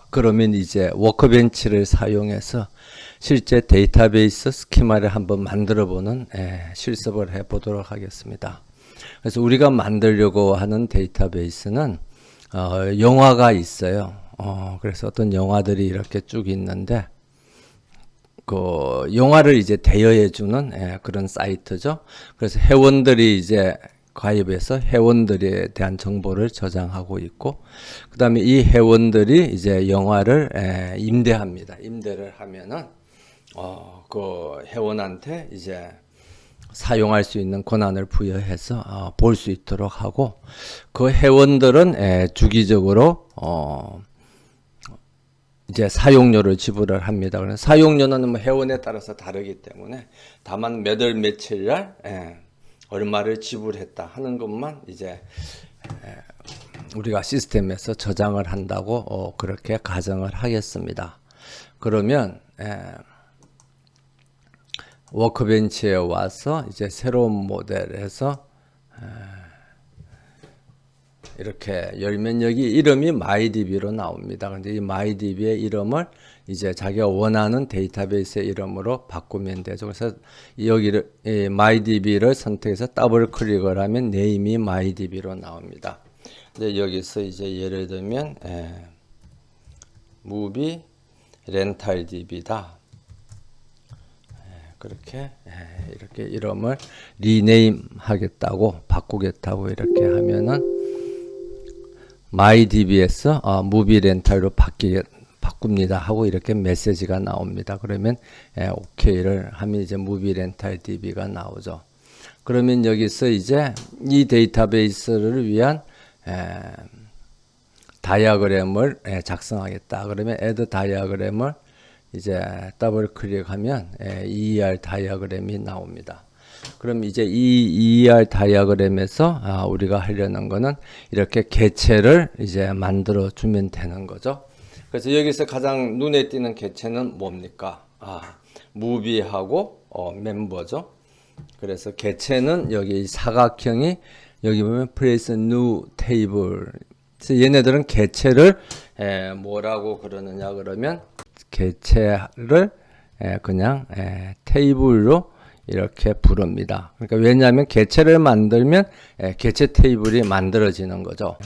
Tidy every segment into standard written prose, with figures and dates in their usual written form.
그러면 이제 워크벤치를 사용해서 실제 데이터베이스 스키마를 한번 만들어 보는 실습을 해 보도록 하겠습니다. 그래서 우리가 만들려고 하는 데이터베이스는 영화가 있어요. 그래서 어떤 영화들이 이렇게 쭉 있는데 그 영화를 이제 대여해 주는 그런 사이트죠. 그래서 회원들이 이제 가입해서 회원들에 대한 정보를 저장하고 있고, 그 다음에 이 회원들이 이제 영화를 임대합니다. 임대를 하면은 그 회원한테 이제 사용할 수 있는 권한을 부여해서 볼 수 있도록 하고, 그 회원들은 주기적으로 이제 사용료를 지불을 합니다. 그래서 사용료는 뭐 회원에 따라서 다르기 때문에 다만 몇 월 며칠 날 얼마를 지불했다 하는 것만 이제 우리가 시스템에서 저장을 한다고 그렇게 가정을 하겠습니다. 그러면 워크벤치에 와서 이제 새로운 모델에서 이렇게 열면 여기 이름이 MyDB로 나옵니다. 근데 이 MyDB의 이름을 이제 자기가 원하는 데이터베이스의 이름으로 바꾸면 되죠. 그래서 여기를 MyDB를 선택해서 더블 클릭을 하면 네임이 MyDB로 나옵니다. 근데 여기서 이제 예를 들면 무비 렌탈 DB다. 그렇게 이렇게 이름을 리네임 하겠다고 바꾸겠다고 이렇게 하면은 MyDB에서 무비 렌탈로 바꿉니다 하고 이렇게 메시지가 나옵니다. 그러면 OK를 하면 이제 무비 렌탈 DB가 나오죠. 그러면 여기서 이제 이 데이터베이스를 위한 다이어그램을 작성하겠다. 그러면 add 다이어그램을 이제 더블 클릭하면 ER 다이어그램이 나옵니다. 그럼 이제 이 ER 다이어그램에서 우리가 하려는 거는 이렇게 개체를 이제 만들어 주면 되는 거죠. 그래서 여기서 가장 눈에 띄는 개체는 뭡니까? 무비하고 멤버죠. 그래서 개체는 여기 사각형이 여기 보면 place new table. 그래서 얘네들은 개체를 뭐라고 그러느냐 그러면 개체를 그냥 테이블로 이렇게 부릅니다. 그러니까 왜냐하면 개체를 만들면 개체 테이블이 만들어지는 거죠.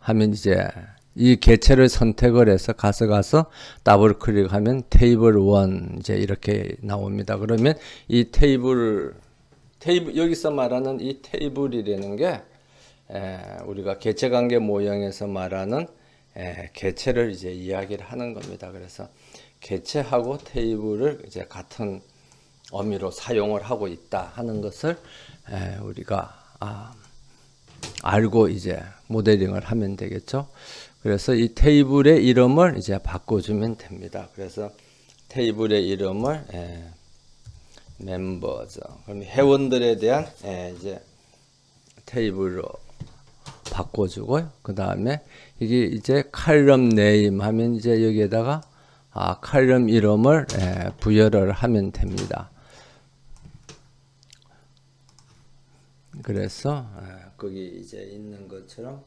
하면 이제 이 개체를 선택을 해서 가서 더블 클릭하면 테이블 1 이제 이렇게 나옵니다. 그러면 이 테이블 여기서 말하는 이 테이블이라는 게 우리가 개체 관계 모형에서 말하는 개체를 이제 이야기를 하는 겁니다. 그래서 개체하고 테이블을 이제 같은 의미로 사용을 하고 있다 하는 것을 우리가 알고 이제 모델링을 하면 되겠죠. 그래서 이 테이블의 이름을 이제 바꿔주면 됩니다. 그래서 테이블의 이름을 멤버죠. 그럼 회원들에 대한 이제 테이블로 바꿔주고요. 그 다음에 이게 이제 칼럼 네임 하면 이제 여기에다가 칼럼 이름을 부여를 하면 됩니다. 그래서 거기 이제 있는 것처럼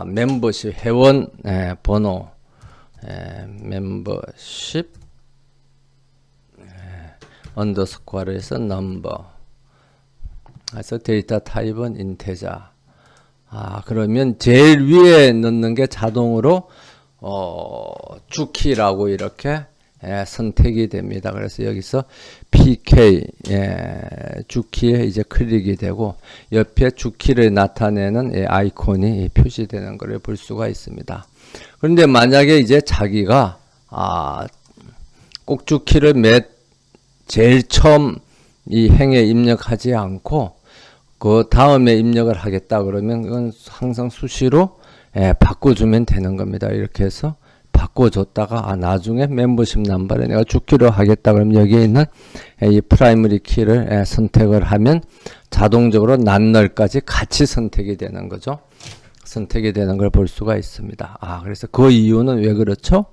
멤버십 회원 번호 멤버십 언더스코어를 해서 넘버 그래서 데이터 타입은 인테자. 그러면 제일 위에 넣는 게 자동으로 주키라고 이렇게 선택이 됩니다. 그래서 여기서 PK 주키에 이제 클릭이 되고 옆에 주키를 나타내는 아이콘이 표시되는 것을 볼 수가 있습니다. 그런데 만약에 이제 자기가 꼭 주키를 제일 처음 이 행에 입력하지 않고 그 다음에 입력을 하겠다 그러면 그건 항상 수시로 바꿔주면 되는 겁니다. 이렇게 해서 바꿔줬다가 나중에 멤버십 넘버를 내가 주키로 하겠다 그러면 여기에 있는 이 프라이머리 키를 선택을 하면 자동적으로 난널까지 같이 선택이 되는 거죠. 선택이 되는 걸 볼 수가 있습니다. 그래서 그 이유는 왜 그렇죠?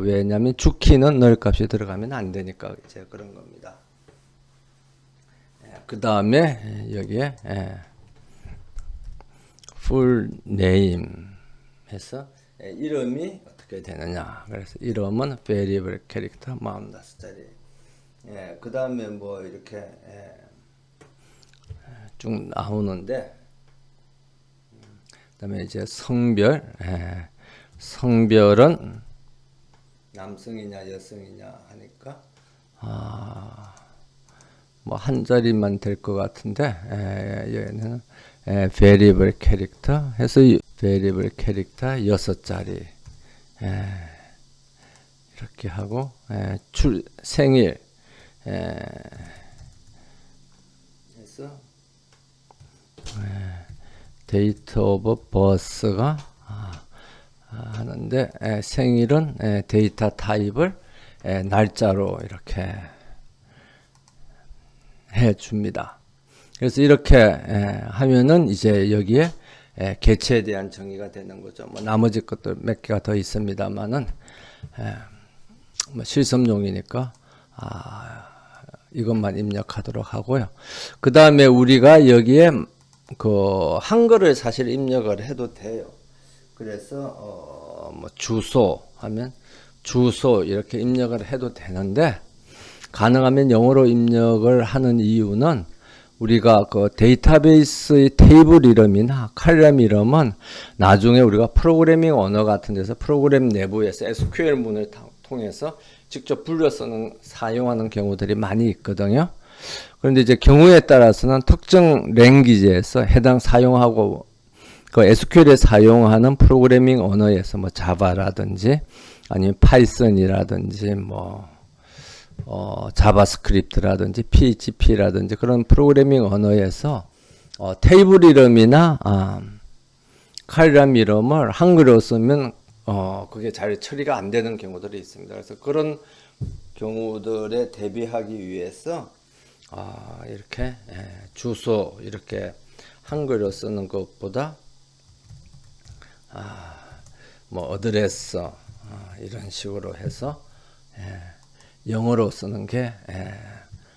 왜냐하면 주키는 널 값이 들어가면 안 되니까 이제 그런 겁니다. 그 다음에 여기에 full name 해서 이름이 어떻게 어떻게 되느냐. 그래서 이름은 variable 캐릭터 45자리. 예, 그 다음에 뭐 이렇게 쭉 나오는데, 그 다음에 이제 성별, 성별은 남성이냐 여성이냐 하니까 뭐 한 자리만 될 것 같은데, 얘는 variable 캐릭터 해서 variable 캐릭터 6자리 이렇게 하고, 생일 해서 데이트 오브 버스가 하는데, 생일은 데이터 타입을 날짜로 이렇게 해 줍니다. 그래서 이렇게 하면은 이제 여기에 개체에 대한 정의가 되는 거죠. 뭐 나머지 것들 몇 개가 더 있습니다만은 뭐 실습용이니까 이것만 입력하도록 하고요. 그 다음에 우리가 여기에 그 한글을 사실 입력을 해도 돼요. 그래서 뭐 주소 하면 주소 이렇게 입력을 해도 되는데, 가능하면 영어로 입력을 하는 이유는 우리가 그 데이터베이스의 테이블 이름이나 칼럼 이름은 나중에 우리가 프로그래밍 언어 같은 데서 프로그램 내부에서 SQL 문을 통해서 직접 불러 쓰는 사용하는 경우들이 많이 있거든요. 그런데 이제 경우에 따라서는 특정 랭귀지에서 해당 사용하고 그 SQL에 사용하는 프로그래밍 언어에서 뭐 자바라든지 아니면 파이썬이라든지 뭐 자바스크립트라든지 PHP라든지 그런 프로그래밍 언어에서 테이블 이름이나 칼럼 이름을 한글로 쓰면 그게 잘 처리가 안 되는 경우들이 있습니다. 그래서 그런 경우들에 대비하기 위해서 이렇게 주소 이렇게 한글로 쓰는 것보다 뭐 어드레스 이런 식으로 해서 영어로 쓰는 게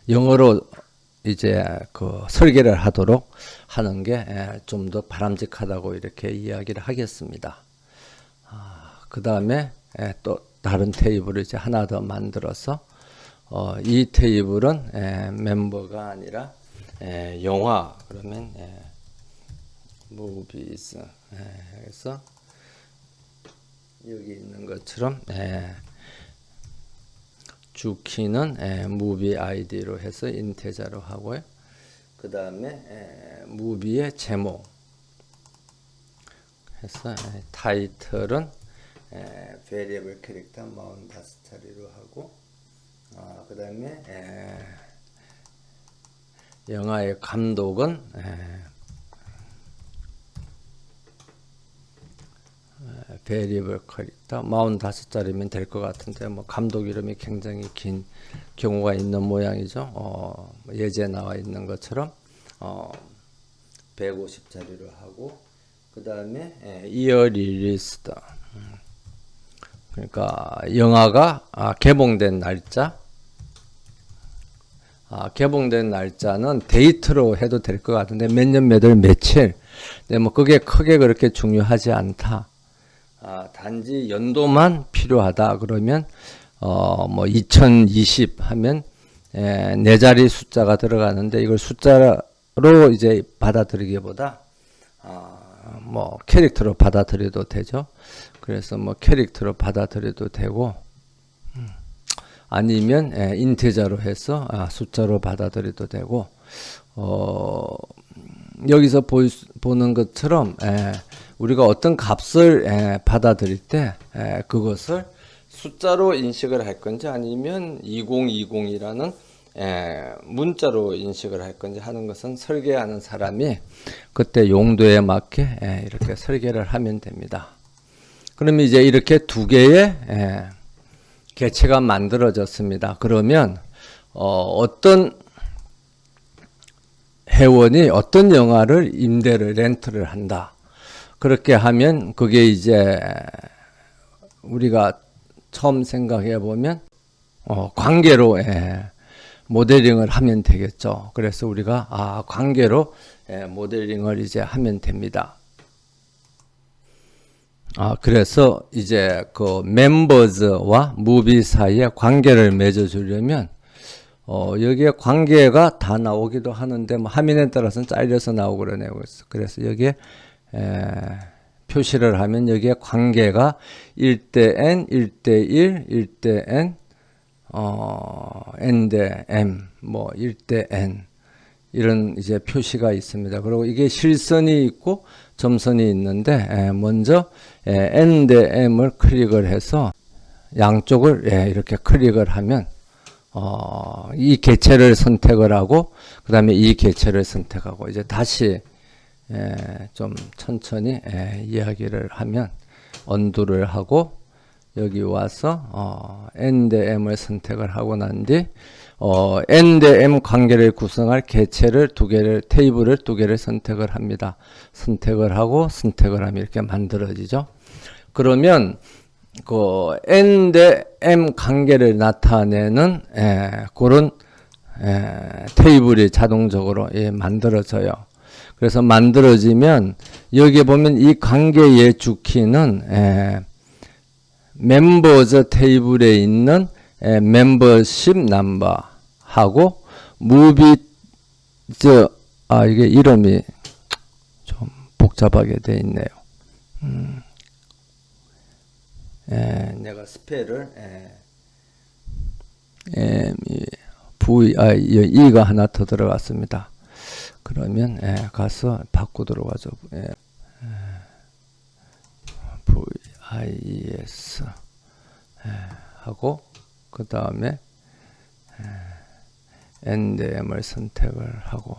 영어로 이제 그 설계를 하도록 하는 게 좀 더 바람직하다고 이렇게 이야기를 하겠습니다. 그 다음에 또 다른 테이블을 이제 하나 더 만들어서 이 테이블은 멤버가 아니라 영화 그러면 movies 그래서 여기 있는 것처럼 주키는 movie id로 해서 인테자로 하고요. 그 다음에 무비의 제목 해서 타이틀은 variable 캐릭터 45자리로 하고, 그 다음에 영화의 감독은 variable 캐릭터 45자리면 될 것 같은데, 뭐 감독 이름이 굉장히 긴 경우가 있는 모양이죠. 예제에 나와 있는 것처럼 150자리로 하고, 그 다음에 year released 그러니까 영화가 개봉된 날짜, 개봉된 날짜는 데이트로 해도 될 것 같은데 몇 년 몇 월 며칠, 근데 뭐 그게 크게 그렇게 중요하지 않다. 단지 연도만 필요하다 그러면 뭐 2020 하면 네 자리 숫자가 들어가는데 이걸 숫자로 이제 받아들이기보다 뭐 캐릭터로 받아들여도 되죠. 그래서 뭐 캐릭터로 받아들여도 되고, 아니면 인테저로 해서 숫자로 받아들여도 되고, 여기서 보는 것처럼 우리가 어떤 값을 받아들일 때 그것을 숫자로 인식을 할 건지 아니면 2020이라는 문자로 인식을 할 건지 하는 것은 설계하는 사람이 그때 용도에 맞게 이렇게 설계를 하면 됩니다. 그러면 이제 이렇게 두 개의 개체가 만들어졌습니다. 그러면 어떤 회원이 어떤 영화를 렌트를 한다. 그렇게 하면 그게 이제 우리가 처음 생각해 보면 관계로 모델링을 하면 되겠죠. 그래서 우리가 관계로 모델링을 이제 하면 됩니다. 그래서 이제 그 멤버즈와 무비 사이에 관계를 맺어주려면 여기에 관계가 다 나오기도 하는데 뭐 화면에 따라서는 잘려서 나오고 그러네요. 그래서 여기에 표시를 하면 여기에 관계가 1대 n, 1대 1, 1대 n, n대 m, 뭐 1대 n 이런 이제 표시가 있습니다. 그리고 이게 실선이 있고 점선이 있는데 먼저 n 대 m을 클릭을 해서 양쪽을 이렇게 클릭을 하면 이 개체를 선택을 하고 그 다음에 이 개체를 선택하고 이제 다시 좀 천천히 이야기를 하면 언두를 하고 여기 와서 n 대 m을 선택을 하고 난 뒤 n 대 m 관계를 구성할 개체를 두 개를 테이블을 두 개를 선택을 합니다. 선택을 하고 선택을 하면 이렇게 만들어지죠. 그러면 그 n 대 m 관계를 나타내는 그런 테이블이 자동적으로 만들어져요. 그래서 만들어지면 여기 보면 이 관계의 주키는 멤버즈 테이블에 있는 멤버십 넘버하고 무비 이게 이름이 좀 복잡하게 돼 있네요. 내가 스펠을 E가 하나 더 들어갔습니다. 그러면 가서 바꾸도록 하죠. VIES 하고 그 다음에 NDM을 선택을 하고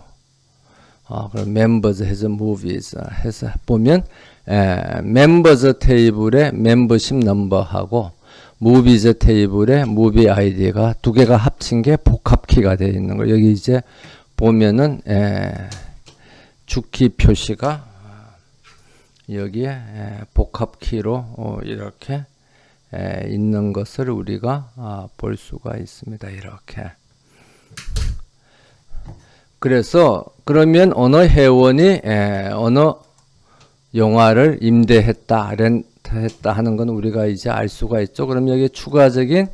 그럼 members has movies 해서 보면 members 테이블에 membership 넘버하고 movies 테이블에 movie ID가 두 개가 합친 게 복합키가 되어 있는 거. 여기 이제 보면은 주키 표시가 여기에 복합키로 이렇게 있는 것을 우리가 볼 수가 있습니다. 이렇게. 그래서 그러면 어느 회원이 어느 영화를 임대했다, 렌트했다 하는 건 우리가 이제 알 수가 있죠. 그럼 여기 추가적인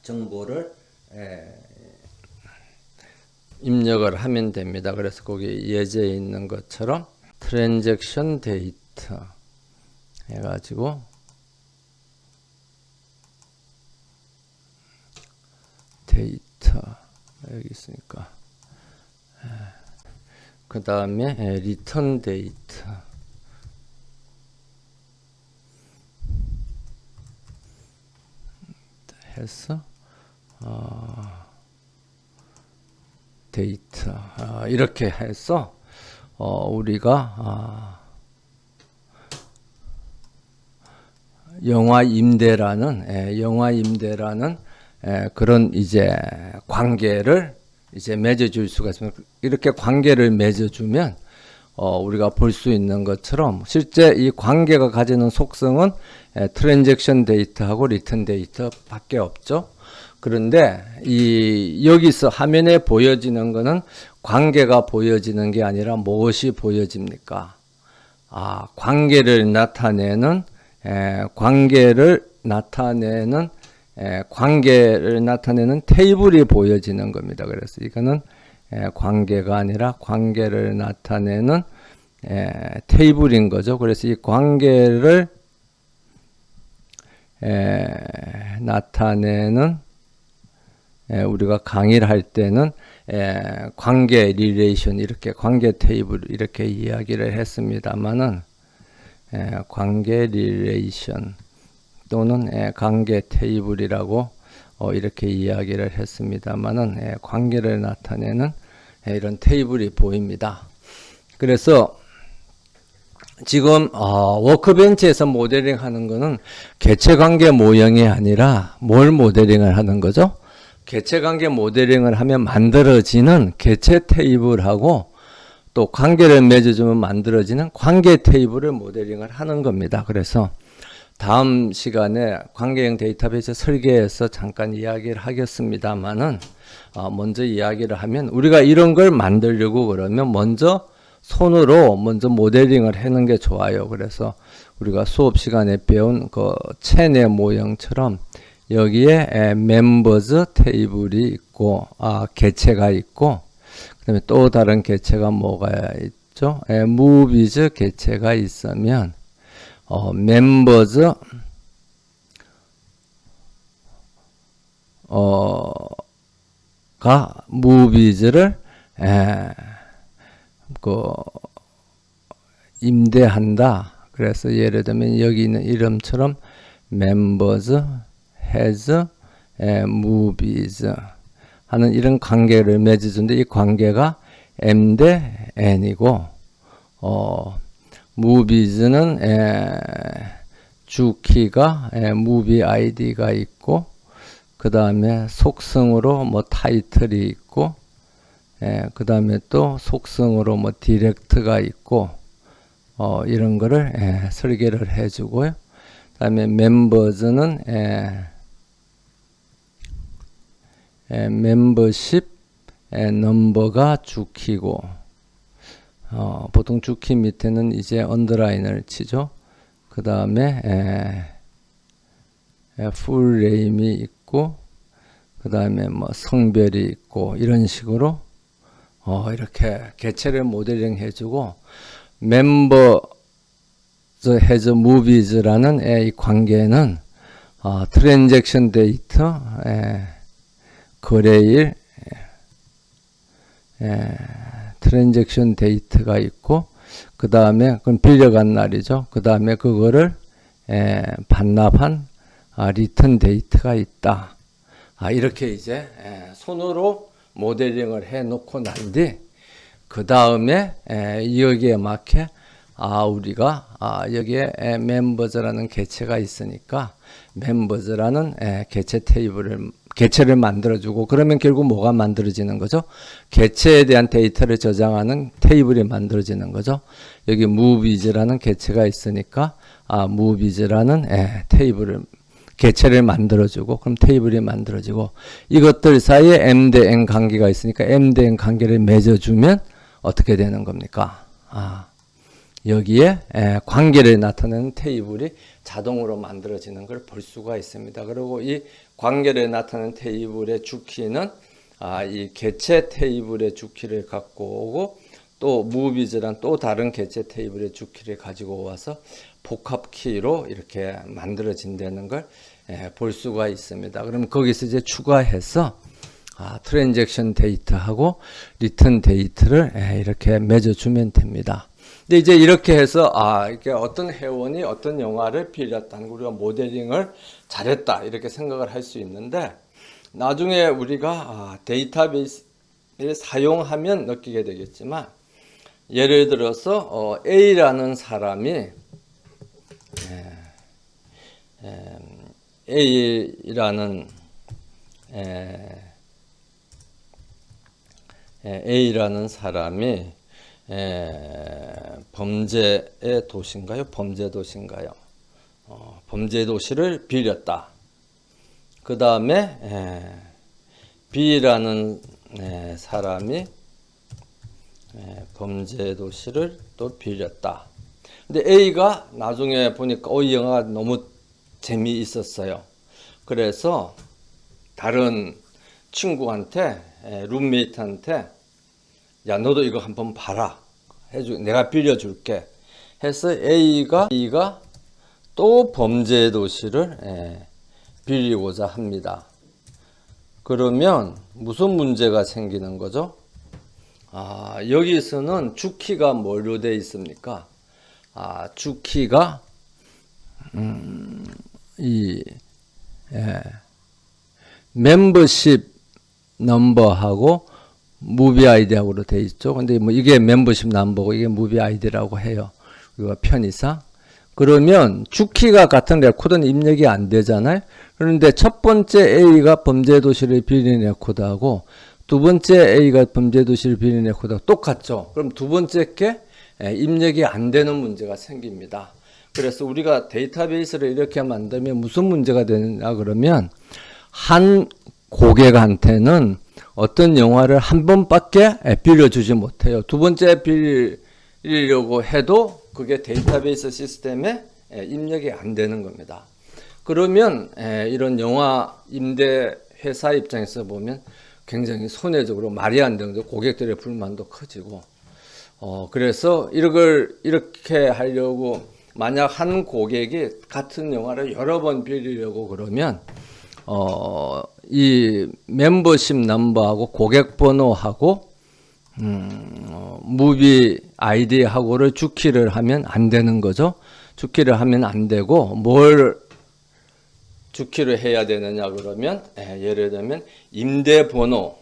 정보를 입력을 하면 됩니다. 그래서 거기 예제에 있는 것처럼 트랜잭션 데이터 해가지고 데이터 여기 있으니까 그 다음에 리턴 데이터 해서 데이터 이렇게 해서 우리가 영화 임대라는 그런 이제 관계를 이제 맺어줄 수가 있습니다. 이렇게 관계를 맺어주면 우리가 볼 수 있는 것처럼 실제 이 관계가 가지는 속성은 트랜잭션 데이터하고 리턴 데이터밖에 없죠. 그런데 여기서 화면에 보여지는 것은 관계가 보여지는 게 아니라 무엇이 보여집니까? 관계를 나타내는 테이블이 보여지는 겁니다. 그래서 이거는 관계가 아니라 관계를 나타내는 테이블인 거죠. 그래서 이 관계를 나타내는 우리가 강의를 할 때는 관계 리레이션 이렇게 관계 테이블 이렇게 이야기를 했습니다만은 관계 리레이션 또는 관계 테이블이라고 이렇게 이야기를 했습니다만은 관계를 나타내는 이런 테이블이 보입니다. 그래서 지금 워크벤치에서 모델링 하는 거는 개체관계 모형이 아니라 뭘 모델링을 하는 거죠? 개체관계 모델링을 하면 만들어지는 개체 테이블하고 또 관계를 맺어주면 만들어지는 관계 테이블을 모델링을 하는 겁니다. 그래서 다음 시간에 관계형 데이터베이스 설계에서 잠깐 이야기를 하겠습니다만은 먼저 이야기를 하면 우리가 이런 걸 만들려고 그러면 먼저 손으로 먼저 모델링을 해놓은 게 좋아요. 그래서 우리가 수업 시간에 배운 그 체내 모형처럼 여기에 멤버즈 테이블이 있고, 개체가 있고, 그 다음에 또 다른 개체가 뭐가 있죠? 무비즈 개체가 있으면, 멤버즈, 가 무비즈를 임대한다. 그래서 예를 들면 여기 있는 이름처럼 members has movies 하는 이런 관계를 맺어주는데 이 관계가 M 대 N이고 movies는 주키가 movie ID가 있고 그 다음에 속성으로 뭐 타이틀이 있고 그 다음에 또 속성으로 뭐 디렉트가 있고 이런 거를 설계를 해주고요. 그 다음에 멤버즈는 멤버십 넘버가 주키고 보통 주키 밑에는 이제 언더라인을 치죠. 그 다음에 풀 네임이 있고 그 다음에 뭐 성별이 있고 이런 식으로 이렇게 개체를 모델링 해주고 멤버즈 해즈 무비즈라는 이 관계는 트랜잭션 데이터 거래일 트랜잭션 데이터가 있고 그 다음에 그건 빌려간 날이죠. 그 다음에 그거를 반납한 리턴 데이터가 있다. 이렇게 이제 손으로 모델링을 해 놓고 난 뒤 그 다음에 여기에 맞게 우리가 여기에 멤버즈라는 개체가 있으니까 멤버즈라는 개체를 만들어주고 그러면 결국 뭐가 만들어지는 거죠? 개체에 대한 데이터를 저장하는 테이블이 만들어지는 거죠. 여기 무비즈라는 개체가 있으니까 무비즈라는 개체를 만들어주고 그럼 테이블이 만들어지고 이것들 사이에 M 대 N 관계가 있으니까 M 대 N 관계를 맺어주면 어떻게 되는 겁니까? 여기에 관계를 나타내는 테이블이 자동으로 만들어지는 걸 볼 수가 있습니다. 그리고 이 관계를 나타내는 테이블의 주키는 이 개체 테이블의 주키를 갖고 오고 또 무비즈란 또 다른 개체 테이블의 주키를 가지고 와서 복합 키로 이렇게 만들어진다는 걸 볼 수가 있습니다. 그럼 거기서 이제 추가해서 트랜잭션 데이터하고 리턴 데이터를 이렇게 맺어주면 됩니다. 근데 이제 이렇게 해서 이렇게 어떤 회원이 어떤 영화를 빌렸다는 우리가 모델링을 잘했다 이렇게 생각을 할 수 있는데 나중에 우리가 데이터베이스를 사용하면 느끼게 되겠지만 예를 들어서 A라는 사람이 A라는 사람이 범죄의 도시인가요? 범죄 도시인가요? 범죄 도시를 빌렸다. 그 다음에 B라는 사람이 범죄 도시를 또 빌렸다. 근데 A가 나중에 보니까 이 영화가 너무 재미있었어요. 그래서 다른 친구한테 룸메이트한테 야 너도 이거 한번 봐라 내가 빌려줄게 해서 A가 또 범죄 도시를 빌리고자 합니다. 그러면 무슨 문제가 생기는 거죠? 여기서는 주키가 뭘로 되어 있습니까? 주키가 멤버십 넘버하고 무비 아이디하고로 되어 있죠. 근데 뭐 이게 멤버십 넘버고 이게 무비 아이디라고 해요. 우리가 편의상. 그러면 주키가 같은 레코드는 입력이 안 되잖아요. 그런데 첫 번째 A가 범죄 도시를 빌린 레코드하고 두 번째 A가 범죄 도시를 빌린 레코드하고 똑같죠. 그럼 두 번째 게 입력이 안 되는 문제가 생깁니다. 그래서 우리가 데이터베이스를 이렇게 만들면 무슨 문제가 되느냐 그러면 한 고객한테는 어떤 영화를 한 번밖에 빌려주지 못해요. 두 번째 빌릴 빌리려고 해도 그게 데이터베이스 시스템에 입력이 안 되는 겁니다. 그러면 이런 영화 임대 회사 입장에서 보면 굉장히 손해적으로 말이 안 되는 거죠. 고객들의 불만도 커지고. 그래서 이걸 이렇게 하려고 만약 한 고객이 같은 영화를 여러 번 빌리려고 그러면 이 멤버십 넘버하고 고객 번호하고 무비 아이디하고를 주키를 하면 안 되는 거죠. 주키를 하면 안 되고 뭘 주키를 해야 되느냐 그러면 예를 들면 임대 번호,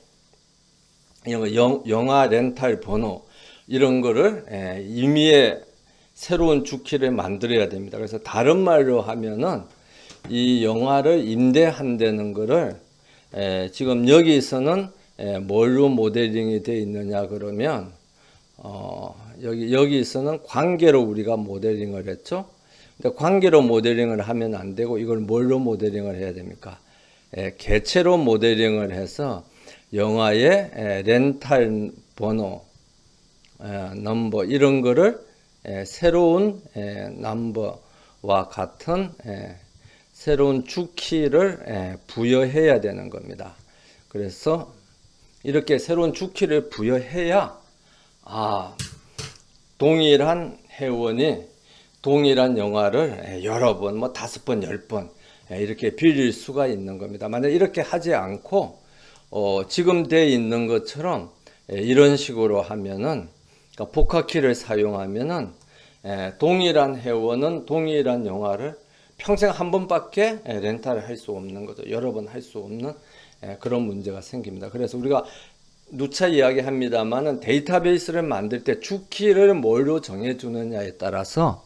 영화 렌탈 번호 이런 거를 임의의 새로운 주키를 만들어야 됩니다. 그래서 다른 말로 하면은 이 영화를 임대한다는 거를 지금 여기서는 뭘로 모델링이 되어 있느냐 그러면 여기서는 관계로 우리가 모델링을 했죠. 근데 관계로 모델링을 하면 안 되고 이걸 뭘로 모델링을 해야 됩니까? 개체로 모델링을 해서 영화의 렌탈 번호, 넘버 이런 거를 새로운 넘버와 같은 새로운 주키를 부여해야 되는 겁니다. 그래서 이렇게 새로운 주키를 부여해야 동일한 회원이 동일한 영화를 여러 번, 뭐 5번, 10번 이렇게 빌릴 수가 있는 겁니다. 만약 이렇게 하지 않고 지금 돼 있는 것처럼 이런 식으로 하면은 그러니까 복합키를 사용하면은 동일한 회원은 동일한 영화를 평생 한 번밖에 렌탈을 할 수 없는 거죠. 여러 번 할 수 없는 그런 문제가 생깁니다. 그래서 우리가 누차 이야기합니다만은 데이터베이스를 만들 때 주키를 뭘로 정해주느냐에 따라서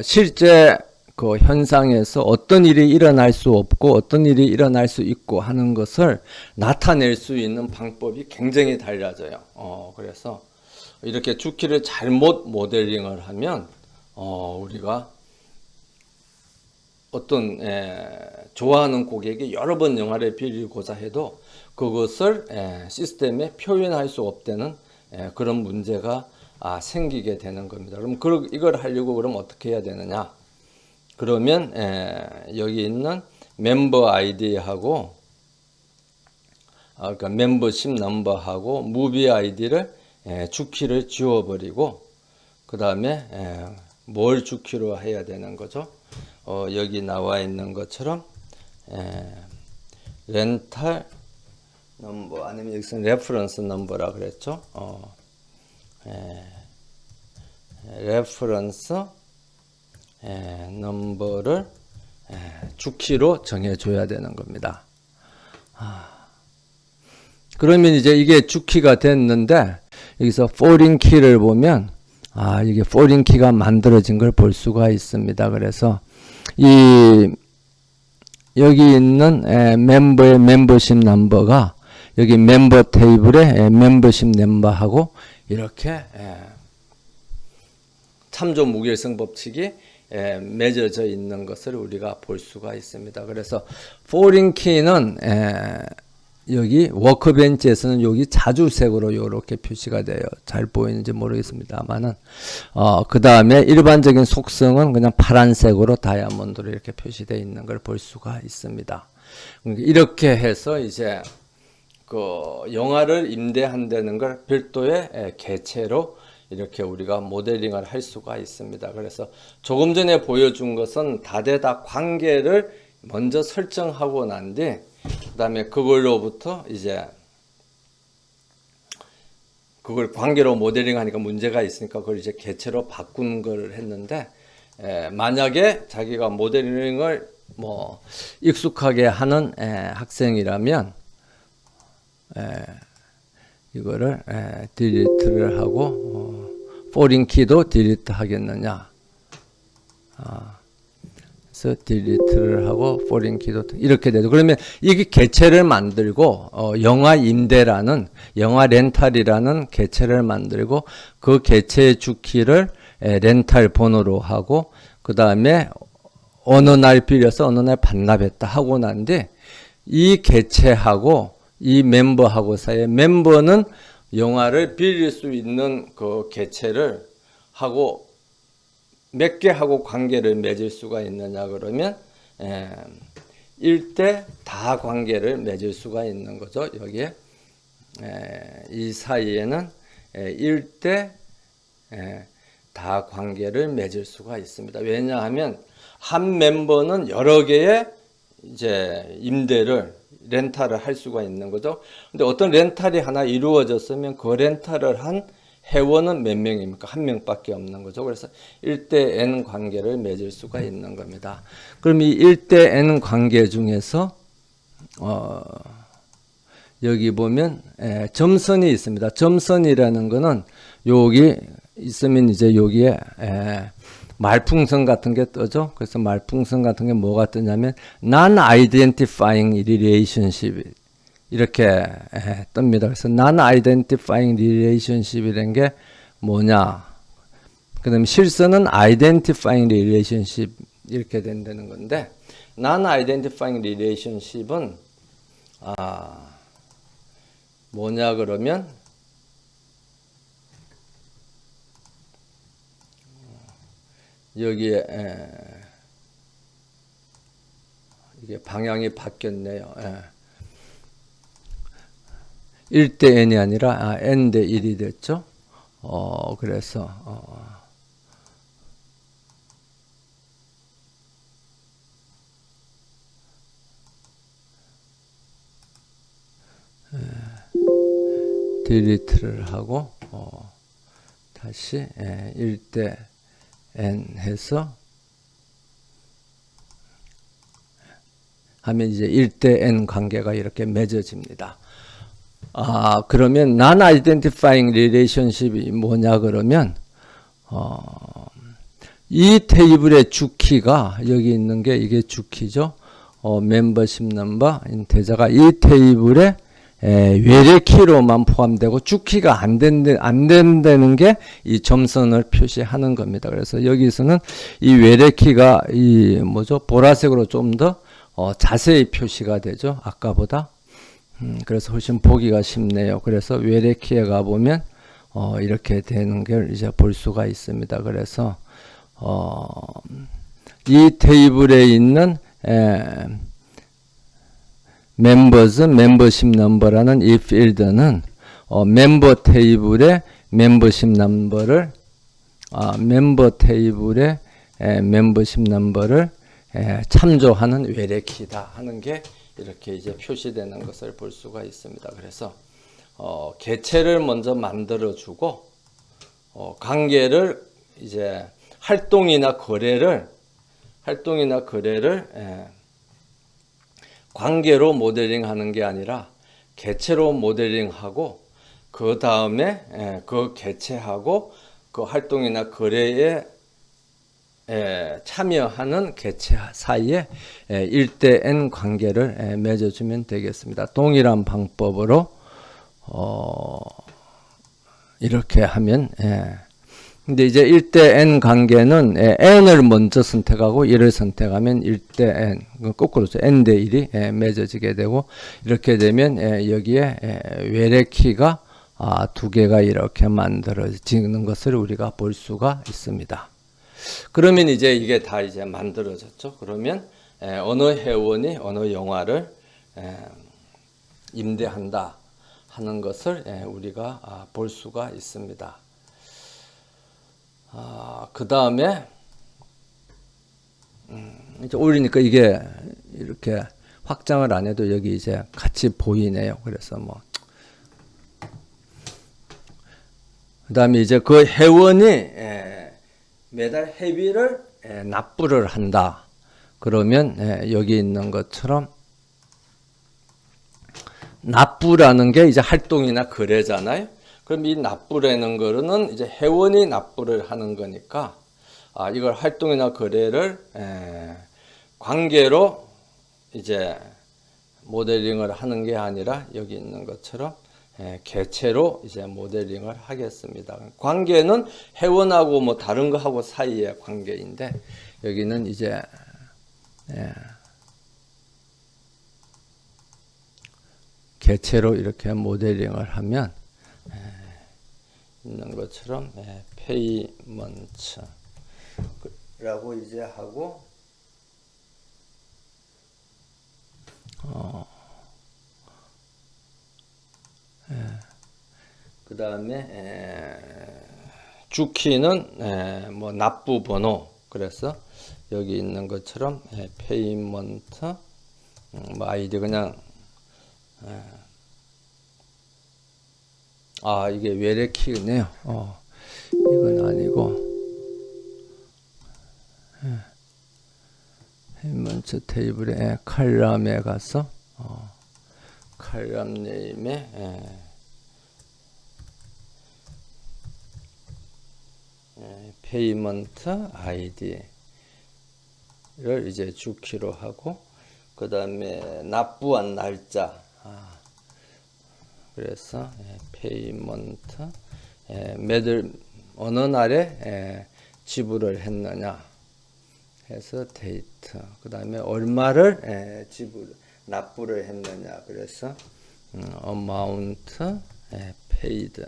실제 그 현상에서 어떤 일이 일어날 수 없고 어떤 일이 일어날 수 있고 하는 것을 나타낼 수 있는 방법이 굉장히 달라져요. 그래서 이렇게 주키를 잘못 모델링을 하면 우리가 어떤 좋아하는 고객이 여러 번 영화를 빌리고자 해도 그것을 시스템에 표현할 수 없다는 그런 문제가 생기게 되는 겁니다. 그럼 이걸 하려고 그럼 어떻게 해야 되느냐? 그러면 여기 있는 멤버 아이디하고 그러니까 멤버십 넘버하고 무비 아이디를 주키를 지워버리고 그 다음에 뭘 주키로 해야 되는 거죠? 여기 나와 있는 것처럼 렌탈 넘버 아니면 여기서는 레퍼런스 넘버라 그랬죠? 레퍼런스 넘버를 주키로 정해줘야 되는 겁니다. 그러면 이제 이게 주키가 됐는데 여기서 foreign key를 보면 이게 foreign key가 만들어진 걸 볼 수가 있습니다. 그래서 여기 있는 멤버의 멤버십 넘버가 여기 멤버 테이블에 멤버십 넘버하고 이렇게 참조 무결성 법칙이 맺어져 있는 것을 우리가 볼 수가 있습니다. 그래서 foreign key는 여기 워크벤치에서는 여기 자주색으로 이렇게 표시가 돼요. 잘 보이는지 모르겠습니다만은 그 다음에 일반적인 속성은 그냥 파란색으로 다이아몬드로 이렇게 표시되어 있는 걸 볼 수가 있습니다. 이렇게 해서 이제 그 영화를 임대한다는 걸 별도의 개체로 이렇게 우리가 모델링을 할 수가 있습니다. 그래서 조금 전에 보여준 것은 다대다 관계를 먼저 설정하고 난 뒤 그 다음에 그걸로부터 이제 그걸 관계로 모델링 하니까 문제가 있으니까 그걸 이제 개체로 바꾼 걸 했는데 만약에 자기가 모델링을 뭐 익숙하게 하는 학생이라면 이거를 딜리트를 하고 foreign key도 딜리트 하겠느냐 그래서 딜리트를 하고 foreign key도 이렇게 되죠. 그러면 이게 개체를 만들고 영화 임대라는 영화 렌탈이라는 개체를 만들고 그 개체의 주키를 렌탈 번호로 하고 그 다음에 어느 날 빌려서 어느 날 반납했다 하고 난 뒤 이 개체하고 이 멤버하고 사이에 멤버는 영화를 빌릴 수 있는 그 개체를 하고 몇 개 하고 관계를 맺을 수가 있느냐 그러면 1대 다 관계를 맺을 수가 있는 거죠. 여기에 이 사이에는 1대 다 관계를 맺을 수가 있습니다. 왜냐하면 한 멤버는 여러 개의 이제 임대를 렌탈을 할 수가 있는 거죠. 근데 어떤 렌탈이 하나 이루어졌으면 그 렌탈을 한 회원은 몇 명입니까? 한 명밖에 없는 거죠. 그래서 1대 N 관계를 맺을 수가 있는 겁니다. 그럼 이 1대 N 관계 중에서 여기 보면 점선이 있습니다. 점선이라는 거는 여기 있으면 이제 여기에 말풍선 같은 게 뜨죠. 그래서 말풍선 같은 게 뭐가 뜨냐면 non-identifying relationship 이렇게 뜹니다. 그래서 non-identifying relationship이라는 게 뭐냐? 그다음에 실선은 identifying relationship 이렇게 된다는 건데 non-identifying relationship은 뭐냐 그러면 여기에 이게 방향이 바뀌었네요. 1대 n이 아니라 n 대 1이 됐죠. 그래서 딜리트를 하고 다시 1대 n 해서 하면 이제 1대 n 관계가 이렇게 맺어집니다. 그러면 non-identifying relationship이 뭐냐 그러면 이 테이블의 주키가 여기 있는 게 이게 주키죠. 멤버십 넘버 대자가 이 테이블의 외래키로만 포함되고 주키가 안 된다는 게 이 점선을 표시하는 겁니다. 그래서 여기서는 이 외래키가 이 뭐죠? 보라색으로 좀 더 자세히 표시가 되죠. 아까보다. 그래서 훨씬 보기가 쉽네요. 그래서 외래키에 가보면 이렇게 되는 걸 이제 볼 수가 있습니다. 그래서 이 테이블에 있는 멤버즈 멤버십 넘버라는 이 필드는 멤버 테이블의 멤버십 넘버를 참조하는 외래키다 하는 게 이렇게 이제 표시되는 것을 볼 수가 있습니다. 그래서 개체를 먼저 만들어 주고 관계를 이제 활동이나 거래를 관계로 모델링하는 게 아니라 개체로 모델링하고 그 다음에 그 개체하고 그 활동이나 거래에 참여하는 개체 사이에 1대 n 관계를 맺어주면 되겠습니다. 동일한 방법으로 이렇게 하면 근데 이제 1대 n 관계는 n을 먼저 선택하고 1을 선택하면 1대 n 거꾸로죠. n 대 1이 맺어지게 되고 이렇게 되면 여기에 외래키가 두 개가 이렇게 만들어지는 것을 우리가 볼 수가 있습니다. 그러면 이제 이게 다 이제 만들어졌죠. 그러면 어느 회원이 어느 영화를 임대한다 하는 것을 우리가 볼 수가 있습니다. 그 다음에 이제 올리니까 이게 이렇게 확장을 안 해도 여기 이제 같이 보이네요. 그래서 뭐 그 다음에 이제 그 회원이 매달 회비를 납부를 한다. 그러면 여기 있는 것처럼 납부라는 게 이제 활동이나 거래잖아요. 그럼 이 납부라는 거는 이제 회원이 납부를 하는 거니까 이걸 활동이나 거래를 관계로 이제 모델링을 하는 게 아니라 여기 있는 것처럼 개체로 이제 모델링을 하겠습니다. 관계는 회원하고 뭐 다른 거하고 사이의 관계인데 여기는 이제 개체로 이렇게 모델링을 하면 있는 것처럼 페이먼트 라고 이제 하고 그 다음에 주키는 뭐 납부 번호, 그래서 여기 있는 것처럼 페이먼트 뭐 아이디 그냥 이게 외래키네요. 이건 아니고 페이먼트 테이블에 칼럼에 가서 칼럼 네임에 페이먼트 아이디를 이제 주키로 하고, 그 다음에 납부한 날짜, 그래서 페이먼트 어느 날에 지불을 했느냐 해서 데이트, 그 다음에 얼마를 납부를 했느냐, 그래서 amount paid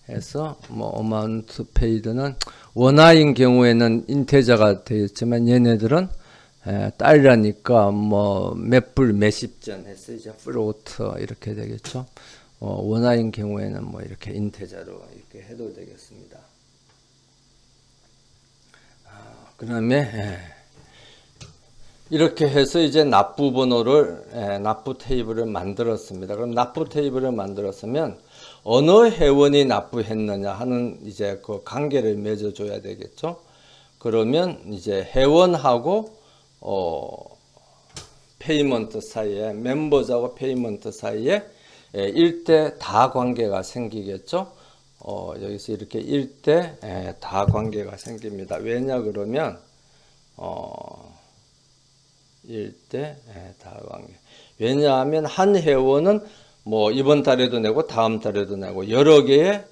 해서 뭐 amount paid는 원화인 경우에는 인테저가 되겠지만 얘네들은 달러니까 뭐 몇 불 몇십 전 해서 이제 float 이렇게 되겠죠. 원화인 경우에는 뭐 이렇게 인테저로 이렇게 해도 되겠습니다. 그다음에 이렇게 해서 이제 납부 번호를 납부 테이블을 만들었습니다. 그럼 납부 테이블을 만들었으면 어느 회원이 납부했느냐 하는 이제 그 관계를 맺어줘야 되겠죠. 그러면 이제 회원하고 페이먼트 사이에, 멤버즈하고 페이먼트 사이에 1대 다 관계가 생기겠죠. 여기서 이렇게 1대 다 관계가 생깁니다. 왜냐 그러면 1대 다 관계. 왜냐하면 한 회원은 뭐 이번 달에도 내고 다음 달에도 내고 여러 개의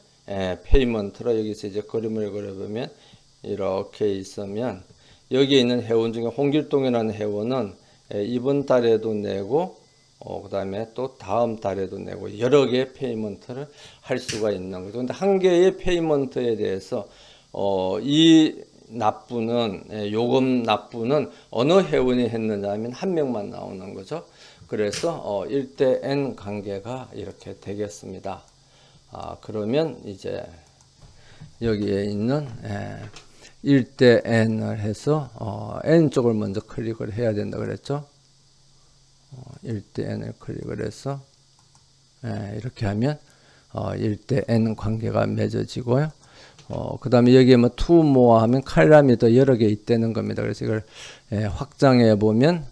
페이먼트로, 여기서 이제 그림을 그려보면 이렇게 있으면 여기에 있는 회원 중에 홍길동이라는 회원은 이번 달에도 내고 그 다음에 또 다음 달에도 내고 여러 개의 페이먼트를 할 수가 있는 거죠. 그런데 한 개의 페이먼트에 대해서 이 납부는 요금 납부는 어느 회원이 했느냐 하면 한 명만 나오는 거죠. 그래서 1대 N 관계가 이렇게 되겠습니다. 그러면 이제 여기에 있는 1대 N을 해서 N 쪽을 먼저 클릭을 해야 된다 그랬죠. 1대 N을 클릭을 해서 이렇게 하면 1대 N 관계가 맺어지고요. 그 다음에 여기에 뭐 to more 하면 칼럼이 더 여러 개 있다는 겁니다. 그래서 이걸 확장해 보면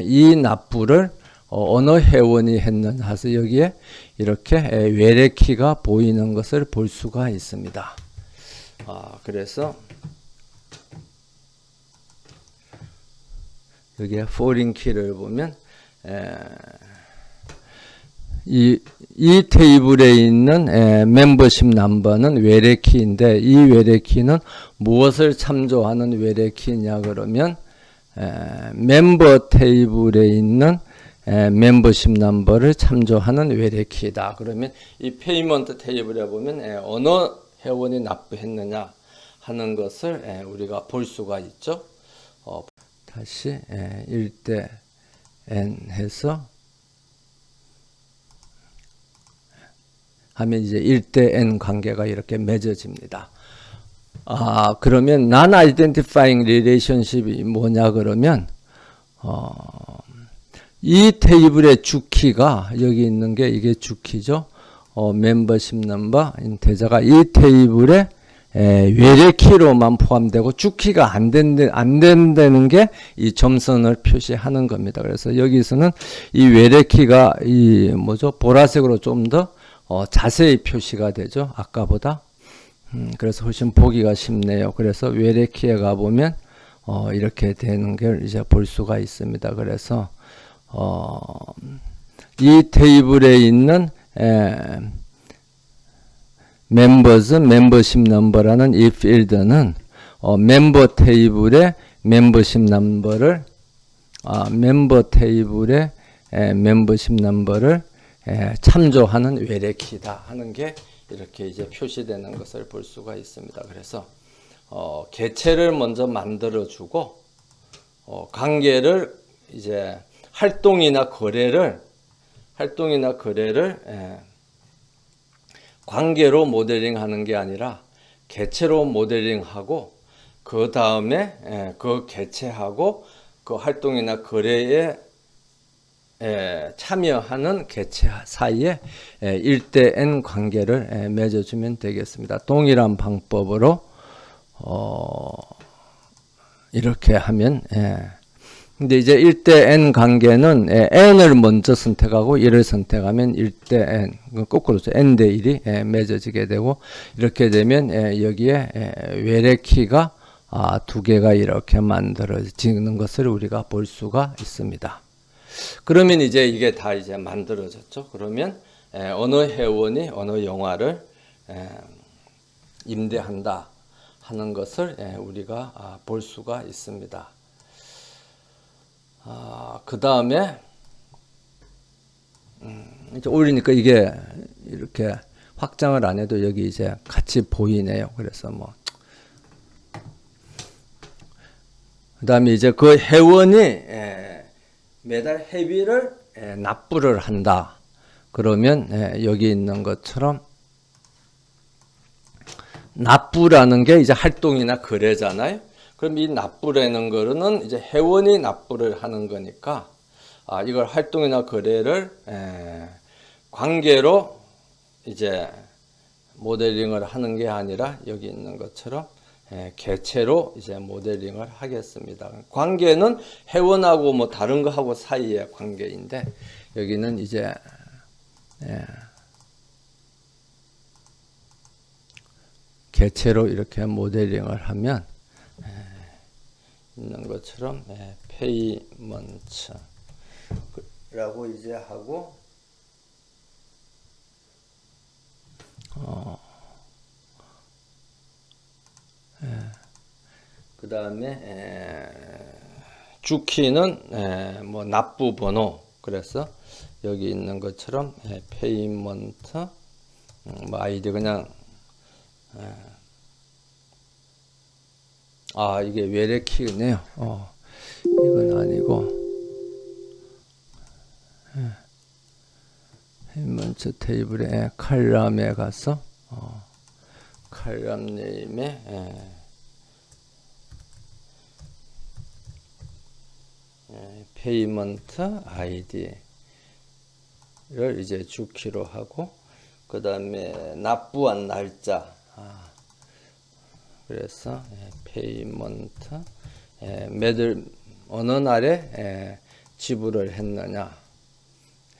이 납부를 어느 회원이 했느냐 해서 여기에 이렇게 외래키가 보이는 것을 볼 수가 있습니다. 그래서 여기에 foreign key를 보면 이 테이블에 있는 멤버십 넘버는 외래키인데, 이 외래키는 무엇을 참조하는 외래키냐 그러면 멤버 테이블에 있는 멤버십 넘버를 참조하는 외래키다. 그러면 이 페이먼트 테이블에 보면 어느 회원이 납부했느냐 하는 것을 우리가 볼 수가 있죠. 다시 1대 N 해서 하면 이제 1대 N 관계가 이렇게 맺어집니다. 그러면 non-identifying relationship이 뭐냐 그러면 이 테이블의 주키가 여기 있는 게 이게 주키죠. 멤버십 넘버 인테저가 이 테이블에 외래키로만 포함되고 주키가 안 된다는 게 이 점선을 표시하는 겁니다. 그래서 여기서는 이 외래키가 이 뭐죠? 보라색으로 좀 더 자세히 표시가 되죠. 아까보다. 그래서 훨씬 보기가 쉽네요. 그래서 외래키에 가보면 이렇게 되는 걸 이제 볼 수가 있습니다. 그래서 이 테이블에 있는 멤버즈 멤버십 넘버라는 이 필드는 멤버 테이블의 멤버십 넘버를 멤버십 넘버를 참조하는 외래키다 하는 게 이렇게 이제 표시되는 것을 볼 수가 있습니다. 그래서 개체를 먼저 만들어주고 관계를 이제 활동이나 거래를 관계로 모델링하는 게 아니라 개체로 모델링하고 그 다음에 그 개체하고 그 활동이나 거래에 참여하는 개체 사이에 1대(n) 관계를 맺어주면 되겠습니다. 동일한 방법으로 이렇게 하면 근데 이제 1대(n) 관계는 n을 먼저 선택하고 1을 선택하면 1대(n) 거꾸로죠. n 대1이 맺어지게 되고 이렇게 되면 여기에 외래키가 두 개가 이렇게 만들어지는 것을 우리가 볼 수가 있습니다. 그러면 이제 이게 다 이제 만들어졌죠. 그러면 어느 회원이 어느 영화를 임대한다 하는 것을 우리가 볼 수가 있습니다. 그 다음에 이제 올리니까 이게 이렇게 확장을 안 해도 여기 이제 같이 보이네요. 그래서 뭐 그 다음에 이제 그 회원이 매달 회비를 납부를 한다. 그러면 여기 있는 것처럼 납부라는 게 이제 활동이나 거래잖아요. 그럼 이 납부라는 거는 이제 회원이 납부를 하는 거니까 이걸 활동이나 거래를 관계로 이제 모델링을 하는 게 아니라 여기 있는 것처럼 개체로 이제 모델링을 하겠습니다. 관계는 회원하고 뭐 다른 거하고 사이의 관계인데 여기는 이제 개체로 이렇게 모델링을 하면 있는 것처럼 페이먼트라고 이제 하고 그 다음에 주키는 뭐 납부 번호. 그래서 여기 있는 것처럼 페이먼트 뭐 아이디 그냥 이게 외래키네요. 이건 아니고 페이먼트 테이블에 칼럼에 가서 칼럼 네임에 페이먼트 아이디를 이제 주키로 하고 그 다음에 납부한 날짜 그래서 페이먼트 매달 어느 날에 지불을 했느냐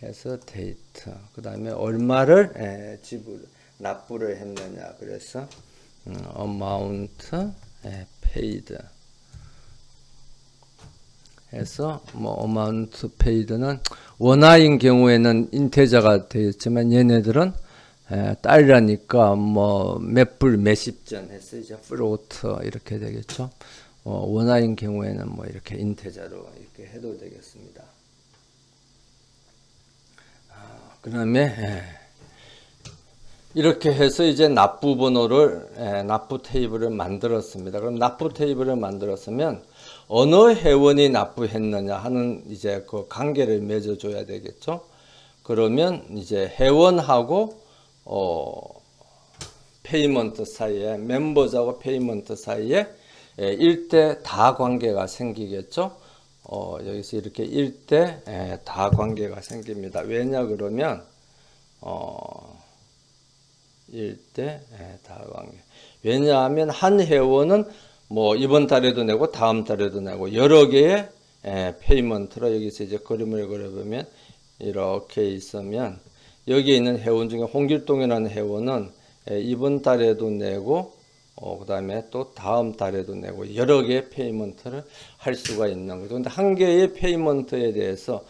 해서 데이트 그 다음에 얼마를 납부를 했느냐 그래서 amount paid 해서 뭐 amount paid는 원화인 경우에는 인테저가 되었지만 얘네들은 달러니까 뭐 몇 불 몇십 전 해서 이제 float 이렇게 되겠죠. 원화인 경우에는 뭐 이렇게 인테저로 이렇게 해도 되겠습니다. 그다음에 이렇게 해서 이제 납부 번호를 납부 테이블을 만들었습니다. 그럼 납부 테이블을 만들었으면 어느 회원이 납부했느냐 하는 이제 그 관계를 맺어줘야 되겠죠. 그러면 이제 회원하고 페이먼트 사이에 멤버하고 페이먼트 사이에 1대 다 관계가 생기겠죠. 여기서 이렇게 1대 다 관계가 생깁니다. 왜냐 그러면 1대 다 관계. 왜냐하면 한 회원은 뭐 이번 달에도 내고 다음 달에도 내고 여러 개의 페이먼트로 여기서 이제 그림을 그려보면 이렇게 있으면 여기에 있는 회원 중에 홍길동이라는 회원은 이번 달에도 내고 그 다음에 또 다음 달에도 내고 여러 개의 페이먼트를 할 수가 있는 거죠. 근데 한 개의 페이먼트에 대해서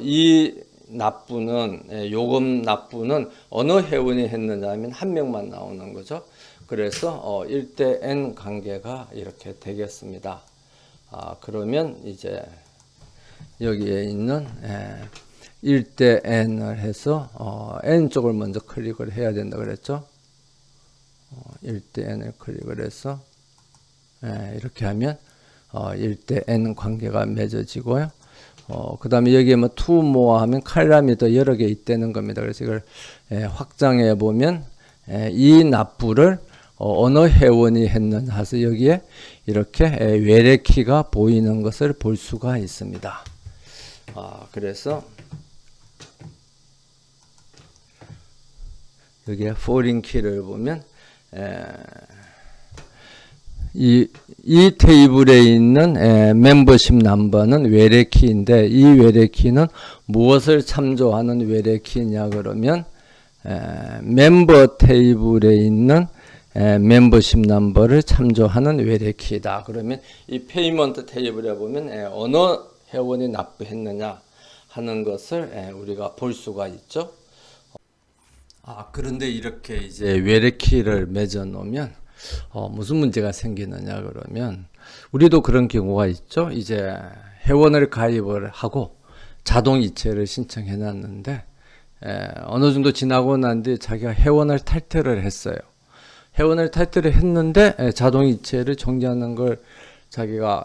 이 납부는 요금 납부는 어느 회원이 했느냐 하면 한 명만 나오는 거죠. 그래서 1대(n) 관계가 이렇게 되겠습니다. 그러면 이제 여기에 있는 1대 n을 해서 n 쪽을 먼저 클릭을 해야 된다 그랬죠. 1대 n을 클릭을 해서 이렇게 하면 1대 n 관계가 맺어지고요. 그 다음에 여기에 뭐 to more 하면 칼럼이 더 여러 개 있다는 겁니다. 그래서 이걸 확장해 보면 이 납부를 어느 회원이 했는지 해서 여기에 이렇게 외래키가 보이는 것을 볼 수가 있습니다. 그래서 여기에 foreign key를 보면 이 테이블에 있는 멤버십 넘버는 외래키인데 이 외래키는 무엇을 참조하는 외래키냐 그러면 멤버 테이블에 있는 멤버십 넘버를 참조하는 외래키다. 그러면 이 페이먼트 테이블에 보면 어느 회원이 납부했느냐 하는 것을 우리가 볼 수가 있죠. 그런데 이렇게 이제 외래키를 맺어 놓으면 무슨 문제가 생기느냐 그러면 우리도 그런 경우가 있죠. 이제 회원을 가입을 하고 자동 이체를 신청해 놨는데 어느 정도 지나고 난 뒤에 자기가 회원을 탈퇴를 했어요. 회원을 탈퇴를 했는데 자동 이체를 정지하는 걸 자기가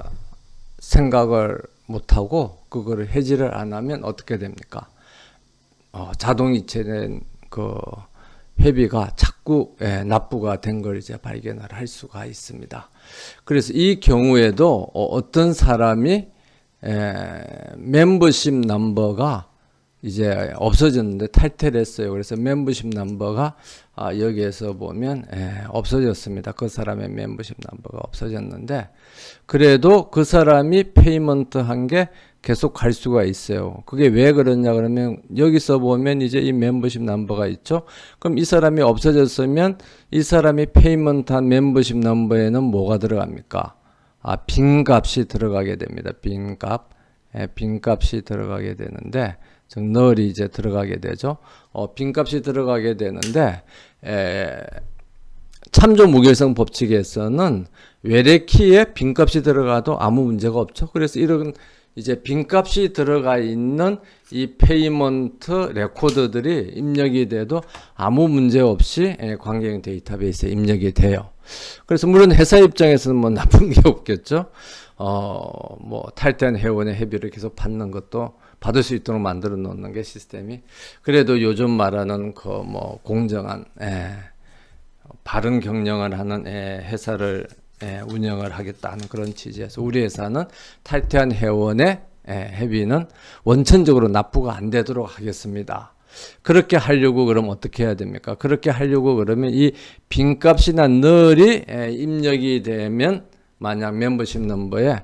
생각을 못하고 그거를 해지를 안 하면 어떻게 됩니까? 자동 이체된 그 회비가 자꾸 납부가 된 걸 이제 발견을 할 수가 있습니다. 그래서 이 경우에도 어떤 사람이 멤버십 넘버가 이제 없어졌는데 탈퇴를 했어요. 그래서 멤버십 넘버가 여기에서 보면 없어졌습니다. 그 사람의 멤버십 넘버가 없어졌는데 그래도 그 사람이 페이먼트 한 게 계속 갈 수가 있어요. 그게 왜 그러냐 그러면 여기서 보면 이제 이 멤버십 넘버가 있죠. 그럼 이 사람이 없어졌으면 이 사람이 페이먼트한 멤버십 넘버에는 뭐가 들어갑니까? 빈 값이 들어가게 됩니다. 빈 값. 빈 값이 들어가게 되는데 즉 null이 이제 들어가게 되죠. 빈 값이 들어가게 되는데 참조 무결성 법칙에서는 외래키에 빈 값이 들어가도 아무 문제가 없죠. 그래서 이런 이제 빈값이 들어가 있는 이 페이먼트 레코드들이 입력이 돼도 아무 문제 없이 관계형 데이터베이스에 입력이 돼요. 그래서 물론 회사 입장에서는 뭐 나쁜 게 없겠죠. 뭐 탈퇴한 회원의 회비를 계속 받는 것도 받을 수 있도록 만들어 놓는 게 시스템이. 그래도 요즘 말하는 그 뭐 공정한 바른 경영을 하는 회사를 운영을 하겠다는 그런 취지에서 우리 회사는 탈퇴한 회원의 회비는 원천적으로 납부가 안 되도록 하겠습니다. 그렇게 하려고 그러면 어떻게 해야 됩니까? 그렇게 하려고 그러면 이 빈값이나 null이 입력이 되면 만약 멤버십 넘버에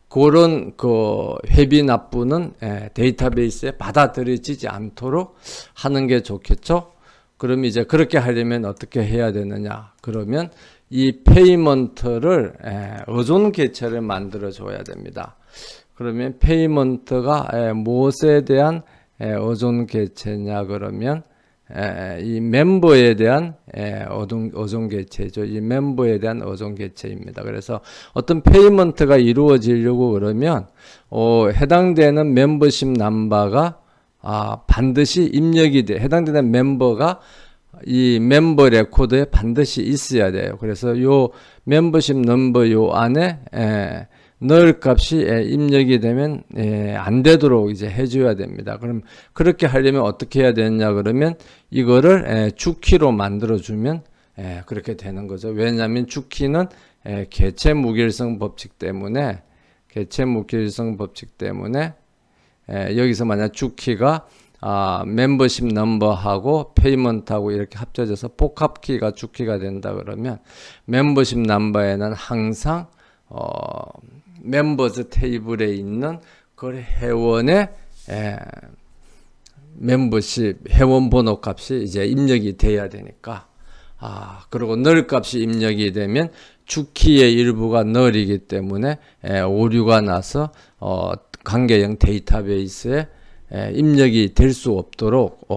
그런 그 회비 납부는 데이터베이스에 받아들여지지 않도록 하는 게 좋겠죠? 그럼 이제 그렇게 하려면 어떻게 해야 되느냐? 그러면 이 페이먼트를 의존 개체를 만들어 줘야 됩니다. 그러면 페이먼트가 무엇에 대한 의존 개체냐 그러면 이 멤버에 대한 의존 개체죠. 이 멤버에 대한 의존 개체입니다. 그래서 어떤 페이먼트가 이루어지려고 그러면 해당되는 멤버십 넘버가 반드시 입력이 돼. 해당되는 멤버가 이 멤버 레코드에 반드시 있어야 돼요. 그래서 요 멤버십 넘버 요 안에 null 값이 입력이 되면 안 되도록 이제 해줘야 됩니다. 그럼 그렇게 하려면 어떻게 해야 되느냐 그러면 이거를 주키로 만들어 주면 그렇게 되는 거죠. 왜냐하면 주키는 개체 무결성 법칙 때문에 여기서 만약 주키가 멤버십 넘버하고 페이먼트하고 이렇게 합쳐져서 복합키가 주키가 된다 그러면 멤버십 넘버에는 항상 멤버즈 테이블에 있는 그 회원의 멤버십 회원 번호 값이 이제 입력이 돼야 되니까 그리고 null 값이 입력이 되면 주키의 일부가 null이기 때문에 오류가 나서 관계형 데이터베이스에 입력이 될 수 없도록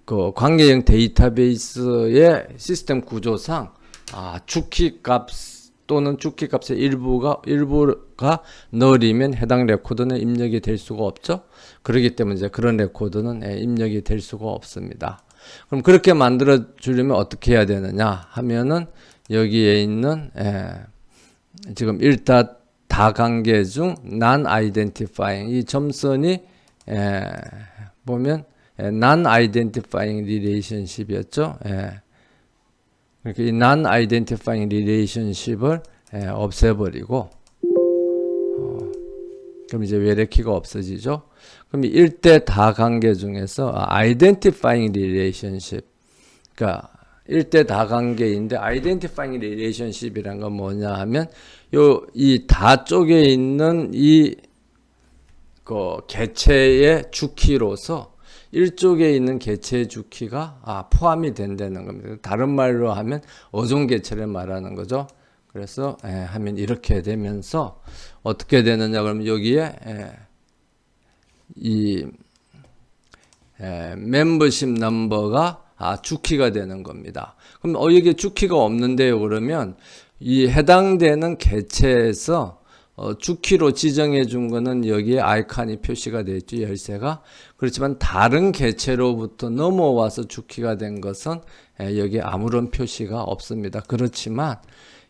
그 관계형 데이터베이스의 시스템 구조상 주키 값 또는 주키 값의 일부가 null이면 해당 레코드는 입력이 될 수가 없죠. 그렇기 때문에 이제 그런 레코드는 입력이 될 수가 없습니다. 그럼 그렇게 만들어 주려면 어떻게 해야 되느냐 하면은 여기에 있는 지금 일단 다관계 중 non-identifying 이 점선이 보면 non-identifying relationship이었죠. 그러니까 이 non-identifying relationship을 없애버리고 그럼 이제 외래키가 없어지죠. 그럼 일대 다관계 중에서 identifying relationship 그러니까 일대 다관계인데 identifying relationship이란 건 뭐냐 하면 이 다 쪽에 있는 이 개체의 주키로서 일쪽에 있는 개체의 주키가 포함이 된다는 겁니다. 다른 말로 하면 어종 개체를 말하는 거죠. 그래서 하면 이렇게 되면서 어떻게 되느냐 그러면 여기에 이 멤버십 넘버가 주키가 되는 겁니다. 그럼 여기 주키가 없는데요. 그러면 이 해당되는 개체에서 주키로 지정해 준 거는 여기에 아이콘이 표시가 되어 있죠. 열쇠가. 그렇지만 다른 개체로부터 넘어와서 주키가 된 것은 여기에 아무런 표시가 없습니다. 그렇지만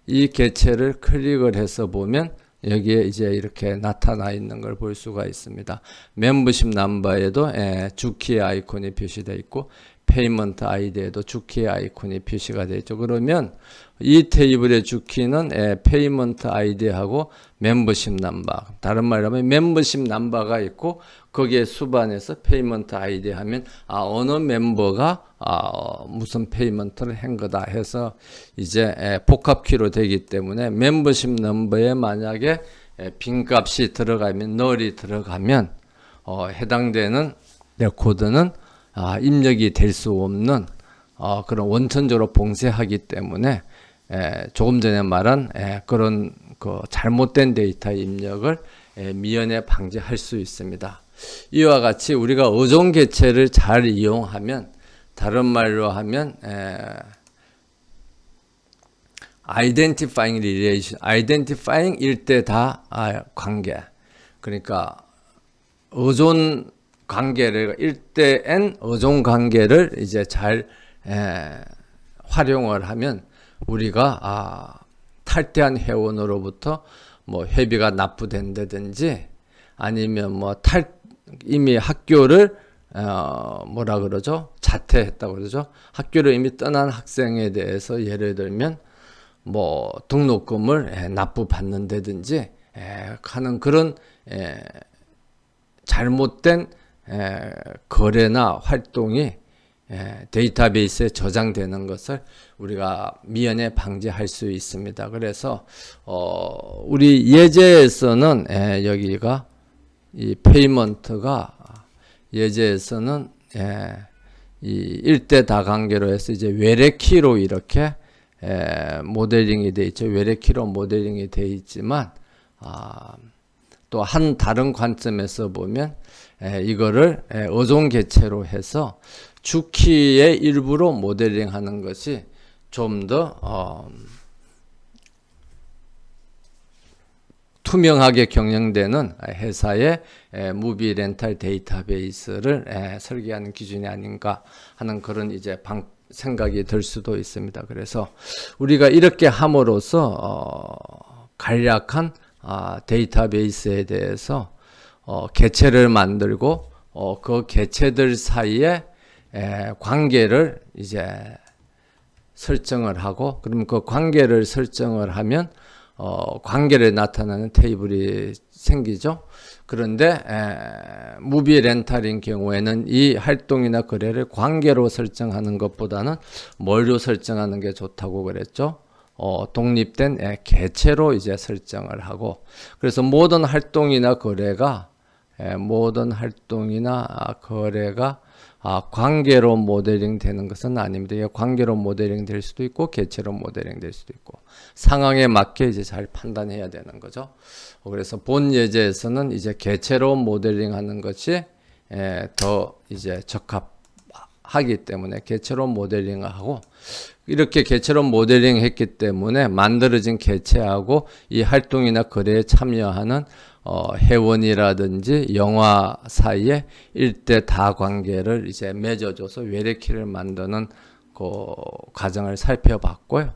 이 개체를 클릭을 해서 보면 여기에 이제 이렇게 나타나 있는 걸 볼 수가 있습니다. 멤버십 넘버에도 주키의 아이콘이 표시되어 있고 페이먼트 아이디에도 주키의 아이콘이 표시가 되어 있죠. 그러면 이 테이블의 주키는 페이먼트 아이디하고 멤버십 넘버. 다른 말로 하면 멤버십 넘버가 있고 거기에 수반해서 페이먼트 아이디 하면 어느 멤버가 무슨 페이먼트를 한 거다 해서 이제 복합키로 되기 때문에 멤버십 넘버에 만약에 빈 값이 들어가면 null이 들어가면 해당되는 레코드는 입력이 될 수 없는 그런 원천적으로 봉쇄하기 때문에 조금 전에 말한 그런 잘못된 데이터 입력을 미연에 방지할 수 있습니다. 이와 같이 우리가 어종 개체를 잘 이용하면 다른 말로 하면 identifying relation, identifying 일대 다 관계 그러니까 어종 관계를 일대엔 어종 관계를 이제 잘 활용을 하면 우리가 탈퇴한 회원으로부터 뭐 회비가 납부된다든지 아니면 뭐 이미 학교를 뭐라 그러죠? 자퇴했다고 그러죠? 학교를 이미 떠난 학생에 대해서 예를 들면 뭐 등록금을 납부받는다든지 하는 그런 잘못된 거래나 활동이 데이터베이스에 저장되는 것을 우리가 미연에 방지할 수 있습니다. 그래서 우리 예제에서는 여기가 이 페이먼트가 예제에서는 이 일대 다관계로 해서 이제 외래키로 이렇게 모델링이 되어 있죠. 외래키로 모델링이 되어 있지만 또 한 다른 관점에서 보면 이거를 어종 개체로 해서 주키의 일부로 모델링하는 것이 좀 더 투명하게 경영되는 회사의 무비 렌탈 데이터베이스를 설계하는 기준이 아닌가 하는 그런 이제 생각이 들 수도 있습니다. 그래서 우리가 이렇게 함으로써 간략한 데이터베이스에 대해서 개체를 만들고 그 개체들 사이에 관계를 이제 설정을 하고 그럼 그 관계를 설정을 하면 관계를 나타내는 테이블이 생기죠. 그런데 무비 렌탈인 경우에는 이 활동이나 거래를 관계로 설정하는 것보다는 뭘로 설정하는 게 좋다고 그랬죠. 독립된 개체로 이제 설정을 하고 그래서 모든 활동이나 거래가 관계로 모델링 되는 것은 아닙니다. 이게 관계로 모델링 될 수도 있고 개체로 모델링 될 수도 있고 상황에 맞게 이제 잘 판단해야 되는 거죠. 그래서 본 예제에서는 이제 개체로 모델링 하는 것이 더 이제 하기 때문에 개체로 모델링을 하고, 이렇게 개체로 모델링 했기 때문에 만들어진 개체하고 이 활동이나 거래에 참여하는 회원이라든지 영화 사이에 일대 다 관계를 이제 맺어줘서 외래키를 만드는 그 과정을 살펴봤고요.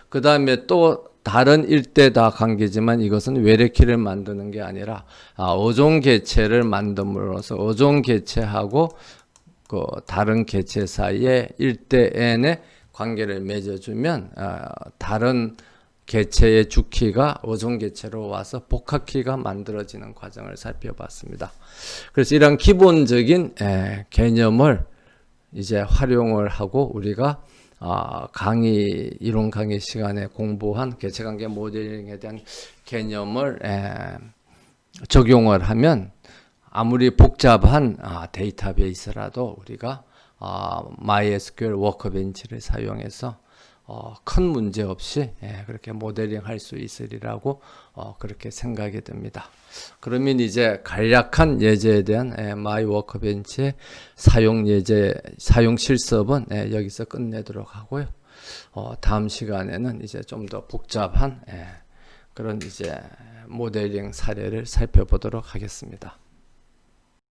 그 다음에 또 다른 일대 다 관계지만 이것은 외래키를 만드는 게 아니라 어종 개체를 만듦으로써 어종 개체하고 그 다른 개체 사이에 1대 n의 관계를 맺어주면 다른 개체의 주키가 어종 개체로 와서 복합키가 만들어지는 과정을 살펴봤습니다. 그래서 이런 기본적인 개념을 이제 활용을 하고 우리가 이론 강의 시간에 공부한 개체관계 모델링에 대한 개념을 적용을 하면 아무리 복잡한 데이터베이스라도 우리가 MySQL 워크벤치를 사용해서 큰 문제 없이 그렇게 모델링 할 수 있으리라고 그렇게 생각이 듭니다. 그러면 이제 간략한 예제에 대한 MyWorkbench의 사용 실습은 여기서 끝내도록 하고요. 다음 시간에는 이제 좀 더 복잡한 그런 이제 모델링 사례를 살펴보도록 하겠습니다.